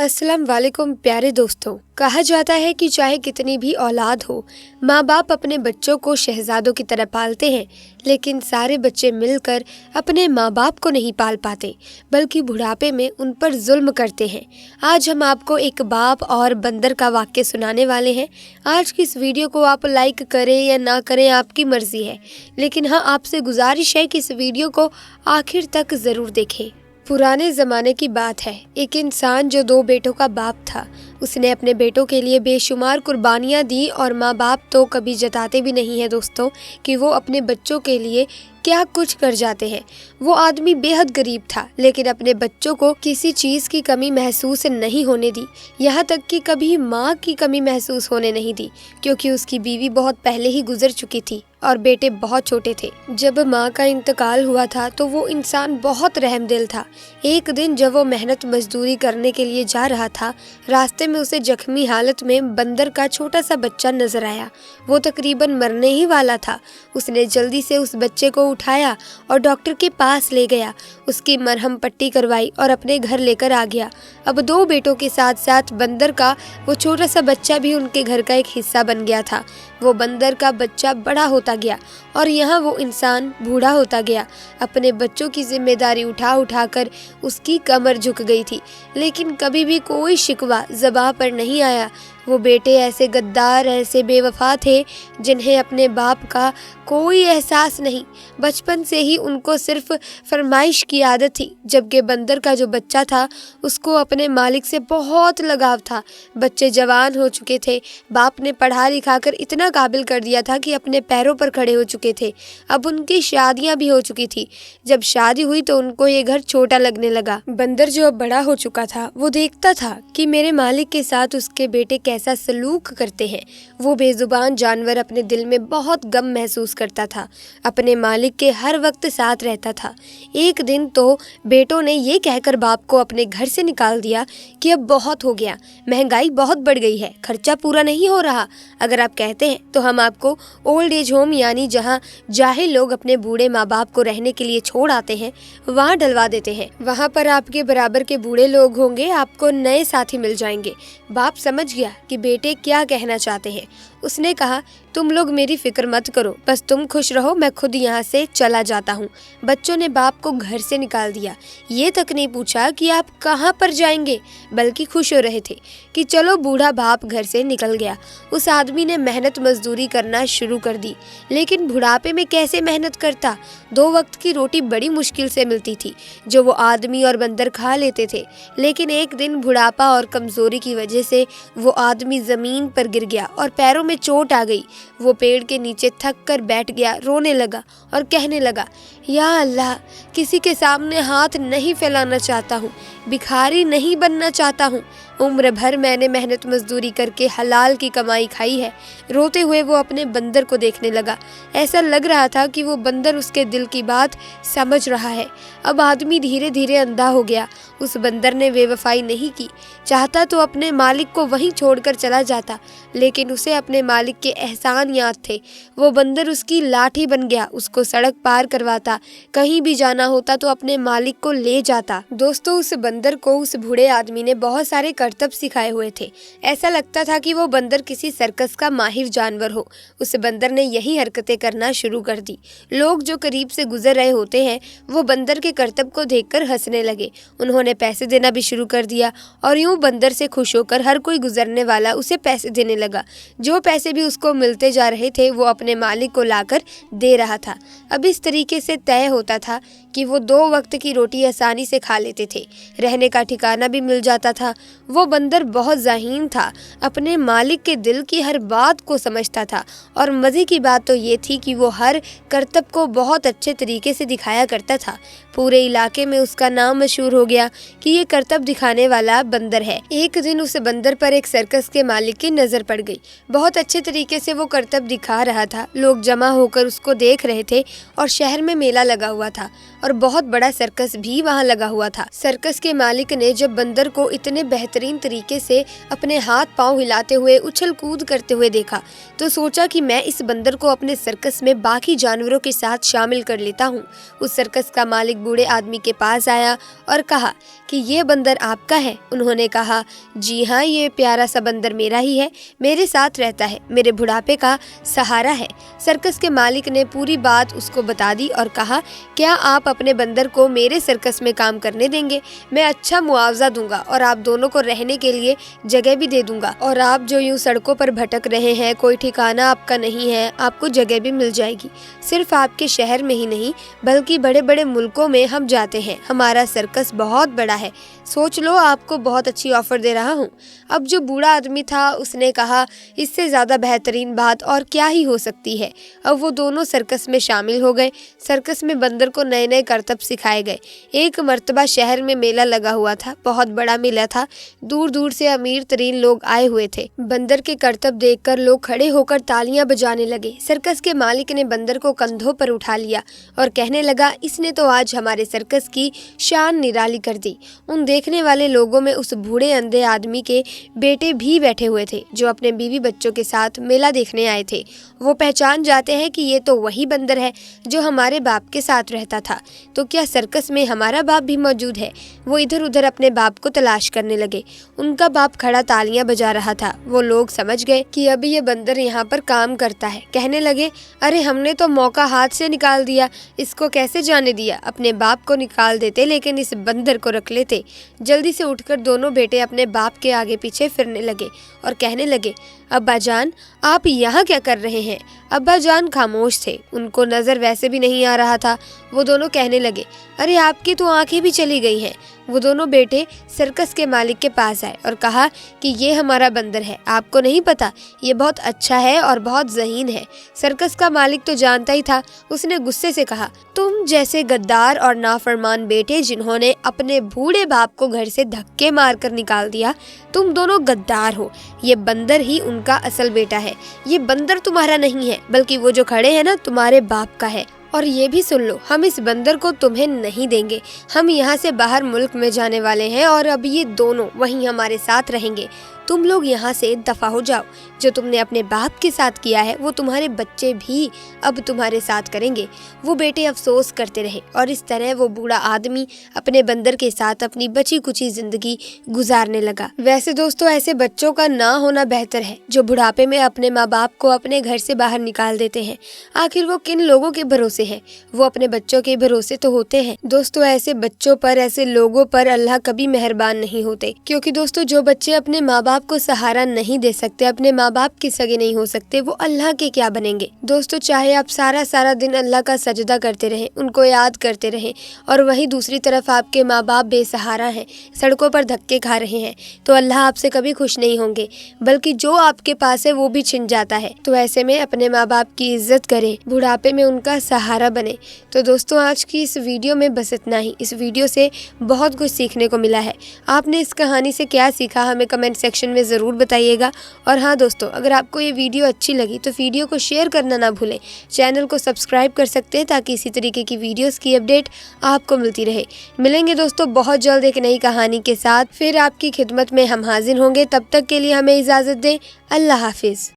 अस्सलाम वालेकुम प्यारे दोस्तों। कहा जाता है कि चाहे कितनी भी औलाद हो, माँ बाप अपने बच्चों को शहजादों की तरह पालते हैं, लेकिन सारे बच्चे मिलकर अपने माँ बाप को नहीं पाल पाते, बल्कि बुढ़ापे में उन पर जुल्म करते हैं। आज हम आपको एक बाप और बंदर का वाक्य सुनाने वाले हैं। आज की इस वीडियो को आप लाइक करें या ना करें आपकी मर्जी है, लेकिन हाँ, आपसे गुजारिश है कि इस वीडियो को आखिर तक ज़रूर देखें। पुराने ज़माने की बात है। एक इंसान जो 2 बेटों का बाप था, उसने अपने बेटों के लिए बेशुमार कुर्बानियाँ दी और माँ बाप तो कभी जताते भी नहीं है दोस्तों कि वो अपने बच्चों के लिए क्या कुछ कर जाते हैं। वो आदमी बेहद गरीब था, लेकिन अपने बच्चों को किसी चीज़ की कमी महसूस नहीं होने दी, यहाँ तक कि कभी माँ की कमी महसूस होने नहीं दी, क्योंकि उसकी बीवी बहुत पहले ही गुजर चुकी थी और बेटे बहुत छोटे थे। जब माँ का इंतकाल हुआ था तो वो इंसान बहुत रहमदिल था। एक दिन जब वो मेहनत मजदूरी करने के लिए जा रहा था, रास्ते में उसे जख्मी हालत में बंदर का छोटा सा बच्चा नजर आया। वो तकरीबन मरने ही वाला था। उसने जल्दी से उस बच्चे को उठाया और डॉक्टर के पास ले गया, उसकी मरहम पट्टी करवाई और अपने घर लेकर आ गया। अब 2 बेटों के साथ साथ बंदर का वो छोटा सा बच्चा भी उनके घर का एक हिस्सा बन गया था। वो बंदर का बच्चा बड़ा होता गया और यहाँ वो इंसान बूढ़ा होता गया। अपने बच्चों की जिम्मेदारी उठा उठा कर उसकी कमर झुक गई थी, लेकिन कभी भी कोई शिकवा ज़बां पर नहीं आया। वो बेटे ऐसे गद्दार, ऐसे बेवफा थे जिन्हें अपने बाप का कोई एहसास नहीं। बचपन से ही उनको सिर्फ फरमाइश की आदत थी, जबकि बंदर का जो बच्चा था उसको अपने मालिक से बहुत लगाव था। बच्चे जवान हो चुके थे, बाप ने पढ़ा लिखा कर इतना काबिल कर दिया था कि अपने पैरों पर खड़े हो चुके थे। अब उनकी शादियां भी हो चुकी थी। जब शादी हुई तो उनको ये घर छोटा लगने लगा। बंदर जो अब बड़ा हो चुका था, वो देखता था कि मेरे मालिक के साथ उसके बेटे कैसा सलूक करते हैं। वो बेजुबान जानवर अपने दिल में बहुत गम महसूस करता था, अपने मालिक के हर वक्त साथ रहता था। एक दिन तो बेटों ने ये कहकर बाप को अपने घर से निकाल दिया कि अब बहुत हो गया, महंगाई बहुत बढ़ गई है, खर्चा पूरा नहीं हो रहा। अगर आप कहते हैं तो हम आपको ओल्ड एज होम, यानी जहाँ जाहिल लोग अपने बूढ़े माँ बाप को रहने के लिए छोड़ आते हैं, वहाँ डलवा देते हैं। वहाँ पर आपके बराबर के बूढ़े लोग होंगे, आपको नए साथी मिल जाएंगे। बाप समझ गया कि बेटे क्या कहना चाहते हैं। उसने कहा, तुम लोग मेरी फिक्र मत करो, बस तुम खुश रहो, मैं खुद यहाँ से चला जाता हूँ। बच्चों ने बाप को घर से निकाल दिया। ये तक नहीं पूछा कि आप कहाँ पर जाएंगे, बल्कि खुश हो रहे थे कि चलो बूढ़ा बाप घर से निकल गया। उस आदमी ने मेहनत मजदूरी करना शुरू कर दी, लेकिन बुढ़ापे में कैसे मेहनत करता। 2 वक्त की रोटी बड़ी मुश्किल से मिलती थी, जो वो आदमी और बंदर खा लेते थे। लेकिन एक दिन बुढ़ापा और कमजोरी की वजह से वो आदमी जमीन पर गिर गया और पैरों में चोट आ गई। वो पेड़ के नीचे थक कर बैठ गया, रोने लगा और कहने लगा, या अल्लाह, किसी के सामने हाथ नहीं फैलाना चाहता हूँ, भिखारी नहीं बनना चाहता हूँ। उम्र भर मैंने मेहनत मजदूरी करके हलाल की कमाई खाई है। रोते हुए वो अपने बंदर को देखने लगा। ऐसा लग रहा था कि वो बंदर उसके दिल की बात समझ रहा है। अब आदमी धीरे धीरे अंधा हो गया। उस बंदर ने बेवफाई नहीं की। चाहता तो अपने मालिक को वहीं छोड़कर चला जाता, लेकिन उसे अपने मालिक के एहसान याद थे। वो बंदर उसकी लाठी बन गया, उसको सड़क पार करवाता, कहीं भी जाना होता तो अपने मालिक को ले जाता। दोस्तों, उस बंदर को उस बूढ़े आदमी ने बहुत सारे करतब सिखाए हुए थे। ऐसा लगता था कि वो बंदर किसी सर्कस का माहिर जानवर हो। उस बंदर ने यही हरकतें करना शुरू कर दी। लोग जो करीब से गुजर रहे होते हैं, वो बंदर के करतब को देखकर हंसने लगे। उन्होंने पैसे देना भी शुरू कर दिया और यूं बंदर से खुश होकर हर कोई गुजरने वाला उसे पैसे देने लगा। जो पैसे भी उसको मिलते जा रहे थे, वो अपने मालिक को लाकर दे रहा था। अब इस तरीके से तय होता था कि वो 2 वक्त की रोटी आसानी से खा लेते थे, रहने का ठिकाना भी मिल जाता था। वो बंदर बहुत ज़हीन था, अपने मालिक के दिल की हर बात को समझता था, और मज़े की बात तो ये थी कि वो हर करतब को बहुत अच्छे तरीके से दिखाया करता था। पूरे इलाके में उसका नाम मशहूर हो गया कि ये करतब दिखाने वाला बंदर है। एक दिन उस बंदर पर एक सर्कस के मालिक की नज़र पड़ गई। बहुत अच्छे तरीके से वो करतब दिखा रहा था। लोग जमा होकर उसको देख रहे थे और शहर में मेला लगा हुआ था और बहुत बड़ा सर्कस भी वहाँ लगा हुआ था। सर्कस के मालिक ने जब बंदर को इतने बेहतरीन बेहतरीन तरीके से अपने हाथ पांव हिलाते हुए उछल कूद करते हुए देखा तो सोचा कि मैं इस बंदर को अपने सर्कस में बाकी जानवरों के साथ शामिल कर लेता हूँ। उस सर्कस का मालिक बूढ़े आदमी के पास आया और कहा कि ये बंदर आपका है। उन्होंने कहा, जी हाँ, ये प्यारा सा बंदर मेरा ही है, मेरे साथ रहता है, मेरे बुढ़ापे का सहारा है। सर्कस के मालिक ने पूरी बात उसको बता दी और कहा, क्या आप अपने बंदर को मेरे सर्कस में काम करने देंगे? मैं अच्छा मुआवजा दूंगा और आप दोनों को रहने के लिए जगह भी दे दूंगा, और आप जो यूं सड़कों पर भटक रहे हैं, कोई ठिकाना आपका नहीं है, आपको जगह भी मिल जाएगी। सिर्फ आपके शहर में ही नहीं बल्कि बड़े बड़े मुल्कों में हम जाते हैं। हमारा सर्कस बहुत बड़ा है, सोच लो, आपको बहुत अच्छी ऑफर दे रहा हूँ। अब जो बूढ़ा आदमी था उसने कहा, इससे ज़्यादा बेहतरीन बात और क्या ही हो सकती है। अब वो दोनों सर्कस में शामिल हो गए। सर्कस में बंदर को नए नए करतब सिखाए गए। एक मर्तबा शहर में मेला लगा हुआ था, बहुत बड़ा मेला था, दूर दूर से अमीर तरीन लोग आए हुए थे। बंदर के करतब देखकर लोग खड़े होकर तालियां बजाने लगे। सर्कस के मालिक ने बंदर को कंधों पर उठा लिया और कहने लगा, इसने तो आज हमारे सर्कस की शान निराली कर दी। उन देखने वाले लोगों में उस बूढ़े अंधे आदमी के बेटे भी बैठे हुए थे जो अपने बीवी बच्चों के साथ मेला देखने आए थे। वो पहचान जाते हैं कि ये तो वही बंदर है जो हमारे बाप के साथ रहता था। तो क्या सर्कस में हमारा बाप भी मौजूद है? वो इधर उधर अपने बाप को तलाश करने लगे। उनका बाप खड़ा तालियां बजा रहा था। वो लोग समझ गए कि अभी ये बंदर यहाँ पर काम करता है। कहने लगे, अरे हमने तो मौका हाथ से निकाल दिया, इसको कैसे जाने दिया? अपने बाप को निकाल देते लेकिन इस बंदर को रख लेते। जल्दी से उठकर दोनों बेटे अपने बाप के आगे पीछे फिरने लगे और कहने लगे, अब्बा जान, आप यहाँ क्या कर रहे हैं? अब्बा जान खामोश थे, उनको नज़र वैसे भी नहीं आ रहा था। वो दोनों कहने लगे, अरे आपकी तो आंखें भी चली गई हैं। वो दोनों बेटे सर्कस के मालिक के पास आए और कहा कि ये हमारा बंदर है, आपको नहीं पता? ये बहुत अच्छा है और बहुत ज़हीन है। सर्कस का मालिक तो जानता ही था। उसने गुस्से से कहा, तुम जैसे गद्दार और नाफरमान बेटे जिन्होंने अपने बूढ़े बाप को घर से धक्के मारकर निकाल दिया, तुम दोनों गद्दार हो। ये बंदर ही उनका असल बेटा है। ये बंदर तुम्हारा नहीं है बल्कि वो जो खड़े हैं ना, तुम्हारे बाप का है। और ये भी सुन लो, हम इस बंदर को तुम्हें नहीं देंगे। हम यहाँ से बाहर मुल्क में जाने वाले हैं और अब ये दोनों वहीं हमारे साथ रहेंगे। तुम लोग यहाँ से दफा हो जाओ। जो तुमने अपने बाप के साथ किया है वो तुम्हारे बच्चे भी अब तुम्हारे साथ करेंगे। वो बेटे अफसोस करते रहे और इस तरह वो बूढ़ा आदमी अपने बंदर के साथ अपनी बची कुची जिंदगी गुजारने लगा। वैसे दोस्तों, ऐसे बच्चों का ना होना बेहतर है जो बुढ़ापे में अपने माँ बाप को अपने घर से बाहर निकाल देते हैं। आखिर वो किन लोगों के भरोसे हैं? वो अपने बच्चों के भरोसे तो होते हैं। दोस्तों, ऐसे बच्चों पर, ऐसे लोगों पर अल्लाह कभी मेहरबान नहीं होते, क्योंकि दोस्तों जो बच्चे अपने माँ बाप को सहारा नहीं दे सकते, अपने माँ बाप के सगे नहीं हो सकते, वो अल्लाह के क्या बनेंगे? दोस्तों, चाहे आप सारा सारा दिन अल्लाह का सजदा करते रहें, उनको याद करते रहें, और वहीं दूसरी तरफ आपके माँ बाप बेसहारा हैं, सड़कों पर धक्के खा रहे हैं, तो अल्लाह आपसे कभी खुश नहीं होंगे, बल्कि जो आपके पास है वो भी छिन जाता है। तो ऐसे में अपने माँ बाप की इज्जत करें, बुढ़ापे में उनका सहारा बने। तो दोस्तों, आज की इस वीडियो में बस इतना ही। इस वीडियो से बहुत कुछ सीखने को मिला है। आपने इस कहानी से क्या सीखा हमें कमेंट सेक्शन में ज़रूर बताइएगा। और हाँ दोस्तों, अगर आपको ये वीडियो अच्छी लगी तो वीडियो को शेयर करना ना भूलें। चैनल को सब्सक्राइब कर सकते हैं ताकि इसी तरीके की वीडियोस की अपडेट आपको मिलती रहे। मिलेंगे दोस्तों बहुत जल्द एक नई कहानी के साथ, फिर आपकी खिदमत में हम हाजिर होंगे। तब तक के लिए हमें इजाज़त दें। अल्लाह हाफिज़।